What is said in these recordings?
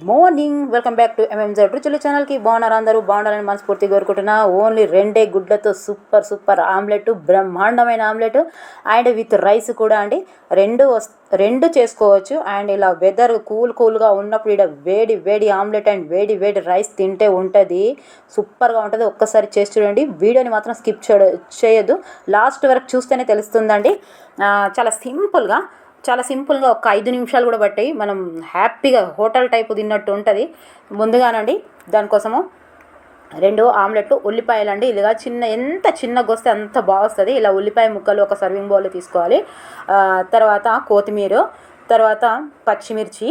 Morning, welcome back to ఎంఎంజెడ్ రుచులు ఛానల్కి. బాగున్నారు అందరూ? బాగుండాలని మనస్ఫూర్తిగా కోరుకుంటున్నా. ఓన్లీ 2 గుడ్లతో సూపర్ ఆమ్లెట్, బ్రహ్మాండమైన ఆమ్లెట్ అండ్ విత్ రైస్ కూడా అండి. రెండు చేసుకోవచ్చు. అండ్ ఇలా వెదర్ కూల్గా ఉన్నప్పుడు ఇక్కడ వేడి ఆమ్లెట్ అండ్ వేడి రైస్ తింటే ఉంటుంది, సూపర్గా ఉంటుంది. ఒక్కసారి చేసి చూడండి. వీడియోని మాత్రం స్కిప్ చేయొద్దు, లాస్ట్ వరకు చూస్తేనే తెలుస్తుందండి. చాలా సింపుల్గా ఒక 5 నిమిషాలు కూడా పట్టాయి. మనం హ్యాపీగా హోటల్ టైపు తిన్నట్టు ఉంటుంది. ముందుగానండి దానికోసము 2 ఆమ్లెట్లు, ఉల్లిపాయలు అండి. ఇలాగా ఎంత చిన్నగా వస్తే అంత బాగా వస్తుంది. ఇలా ఉల్లిపాయ ముక్కలు ఒక సర్వింగ్ బౌల్లో తీసుకోవాలి. తర్వాత కొత్తిమీర, తర్వాత పచ్చిమిర్చి,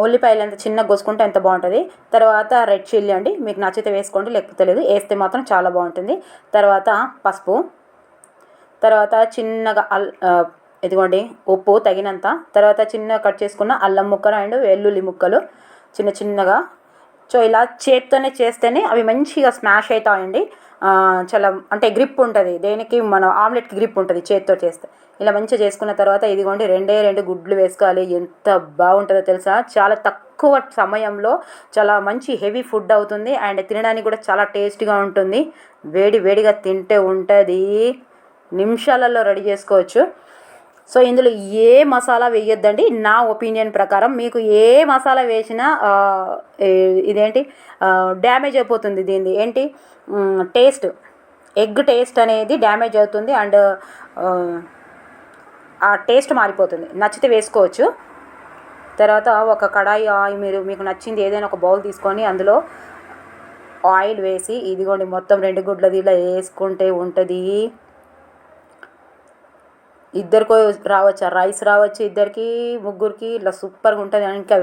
ఉల్లిపాయలు ఎంత చిన్నగా కోసుకుంటే ఎంత బాగుంటుంది. తర్వాత రెడ్ చిల్లీ అండి, మీకు నచ్చితే వేసుకోండి, లేకపోతే లేదు, వేస్తే మాత్రం చాలా బాగుంటుంది. తర్వాత పసుపు, తర్వాత చిన్నగా ఇదిగోండి ఉప్పు తగినంత, తర్వాత చిన్నగా కట్ చేసుకున్న అల్లం ముక్కలు అండ్ వెల్లుల్లి ముక్కలు చిన్నగా. సో ఇలా చేత్తోనే చేస్తేనే అవి మంచిగా స్మాష్ అవుతాయండి. చాలా అంటే గ్రిప్ ఉంటుంది, దేనికి మన ఆమ్లెట్కి గ్రిప్ ఉంటుంది చేత్తో చేస్తే. ఇలా మంచిగా చేసుకున్న తర్వాత ఇదిగోండి 2 గుడ్లు వేసుకోవాలి. ఎంత బాగుంటుందో తెలుసా? చాలా తక్కువ సమయంలో చాలా మంచి హెవీ ఫుడ్ అవుతుంది అండ్ తినడానికి కూడా చాలా టేస్టీగా ఉంటుంది. వేడిగా తింటే ఉంటుంది, నిమిషాలలో రెడీ చేసుకోవచ్చు. సో ఇందులో ఏ మసాలా వేయొద్దండి నా ఒపీనియన్ ప్రకారం. మీకు ఏ మసాలా వేసినా ఇదేంటి డ్యామేజ్ అయిపోతుంది. దీనిది ఏంటి టేస్ట్, ఎగ్ టేస్ట్ అనేది డ్యామేజ్ అవుతుంది అండ్ ఆ టేస్ట్ మారిపోతుంది. నచ్చితే వేసుకోవచ్చు. తర్వాత ఒక కడాయి మీకు నచ్చింది ఏదైనా ఒక బౌల్ తీసుకొని అందులో ఆయిల్ వేసి ఇదిగోండి మొత్తం 2 గుడ్లది ఇలా వేసుకుంటే ఉంటుంది. ఇద్దరికో రావచ్చు, రైస్ రావచ్చు, ఇద్దరికి ముగ్గురికి, ఇలా సూపర్గా ఉంటుంది. ఇంకా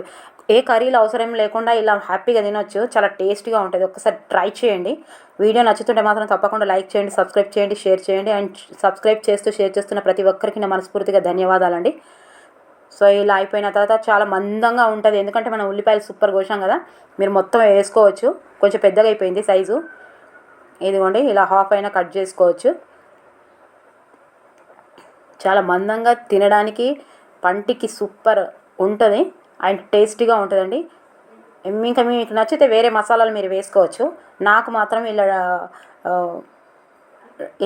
ఏ కర్రీలు అవసరం లేకుండా ఇలా హ్యాపీగా తినొచ్చు, చాలా టేస్టీగా ఉంటుంది. ఒకసారి ట్రై చేయండి. వీడియో నచ్చుతుంటే మాత్రం తప్పకుండా లైక్ చేయండి, సబ్స్క్రైబ్ చేయండి, షేర్ చేయండి. అండ్ సబ్స్క్రైబ్ చేస్తూ షేర్ చేస్తున్న ప్రతి ఒక్కరికి నా మనస్ఫూర్తిగా ధన్యవాదాలండి. సో ఇలా అయిపోయిన తర్వాత చాలా మందంగా ఉంటుంది, ఎందుకంటే మనం ఉల్లిపాయలు సూపర్ కోసాం కదా. మీరు మొత్తం వేసుకోవచ్చు. కొంచెం పెద్దగా అయిపోయింది సైజు. ఇదిగోండి ఇలా హాఫ్ అయినా కట్ చేసుకోవచ్చు. చాలా మందంగా తినడానికి పంటికి సూపర్ ఉంటుంది అండ్ టేస్టీగా ఉంటుందండి. ఇంకా మీకు నచ్చితే వేరే మసాలాలు మీరు వేసుకోవచ్చు. నాకు మాత్రం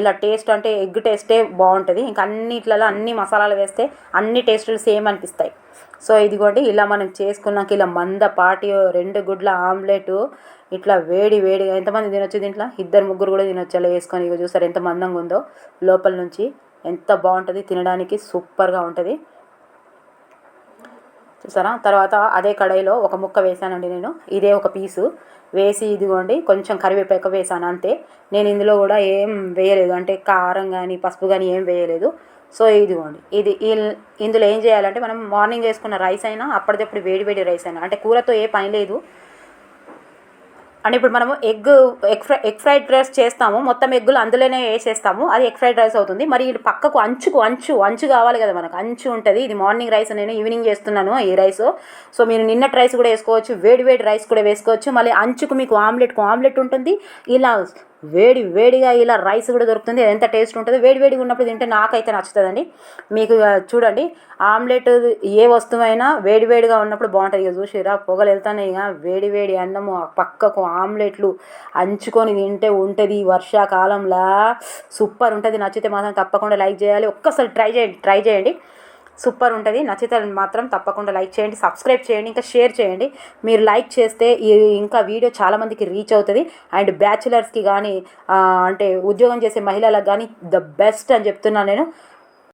ఇలా టేస్ట్ అంటే ఎగ్ టేస్టే బాగుంటుంది. ఇంకా అన్నిట్లలో అన్ని మసాలాలు వేస్తే అన్ని టేస్టులు సేమ్ అనిపిస్తాయి. సో ఇదిగోండి ఇలా మనం చేసుకున్నాక ఇలా మందపాటి 2 గుడ్ల ఆమ్లెట్ ఇట్లా వేడిగా ఎంతమంది తినొచ్చు? దీంట్లో 2-3 కూడా తినొచ్చు. అలా వేసుకొని ఇక చూసారు ఎంత మందంగా ఉందో లోపల నుంచి, ఎంత బాగుంటుంది తినడానికి, సూపర్గా ఉంటుంది. చూసారా? తర్వాత అదే కడాయిలో ఒక ముక్క వేసానండి నేను, ఇదే ఒక పీసు వేసి ఇదిగోండి కొంచెం కరివేపాకు వేసాను అంతే. నేను ఇందులో కూడా ఏం వేయలేదు, అంటే కారం కానీ పసుపు కానీ ఏం వేయలేదు. సో ఇదిగోండి ఇందులో ఏం చేయాలంటే మనం మార్నింగ్ వేసుకున్న రైస్ అయినా అప్పటిదప్పుడు వేడి రైస్ అయినా, అంటే కూరతో ఏ పని లేదు. అంటే ఇప్పుడు మనము ఎగ్ ఫ్రైడ్ రైస్ చేస్తాము, మొత్తం ఎగ్గులు అందులోనే వేసేస్తాము, అది ఎగ్ ఫ్రైడ్ రైస్ అవుతుంది. మరి ఇటు పక్కకు అంచు కావాలి కదా మనకు, అంచు ఉంటుంది. ఇది మార్నింగ్ రైస్, నేను ఈవినింగ్ చేస్తున్నాను ఈ రైస్. సో మీరు నిన్నటి రైస్ కూడా వేసుకోవచ్చు, వేడి రైస్ కూడా వేసుకోవచ్చు. మళ్ళీ అంచుకు మీకు ఆమ్లెట్ ఉంటుంది. ఇలా వేడిగా ఇలా రైస్ కూడా దొరుకుతుంది. ఎంత టేస్ట్ ఉంటుంది వేడిగా ఉన్నప్పుడు తింటే, నాకైతే నచ్చుతుందండి. మీకు చూడండి ఆమ్లెట్ ఏ వస్తువైనా వేడిగా ఉన్నప్పుడు బాగుంటుంది. ఇక చూసిరా పొగలు వెళ్తానే, ఇక వేడి అన్నము పక్కకు ఆమ్లెట్లు అంచుకొని తింటే ఉంటుంది. వర్షాకాలంలో సూపర్ ఉంటుంది. నచ్చితే మాత్రం తప్పకుండా లైక్ చేయాలి. ఒక్కసారి ట్రై చేయండి, సూపర్ ఉంటుంది. నచ్చితే మాత్రం తప్పకుండా లైక్ చేయండి, సబ్స్క్రైబ్ చేయండి, ఇంకా షేర్ చేయండి. మీరు లైక్ చేస్తే ఇంకా వీడియో చాలామందికి రీచ్ అవుతుంది. అండ్ బ్యాచులర్స్కి కానీ అంటే ఉద్యోగం చేసే మహిళలకు కానీ ద బెస్ట్ అని చెప్తున్నాను నేను.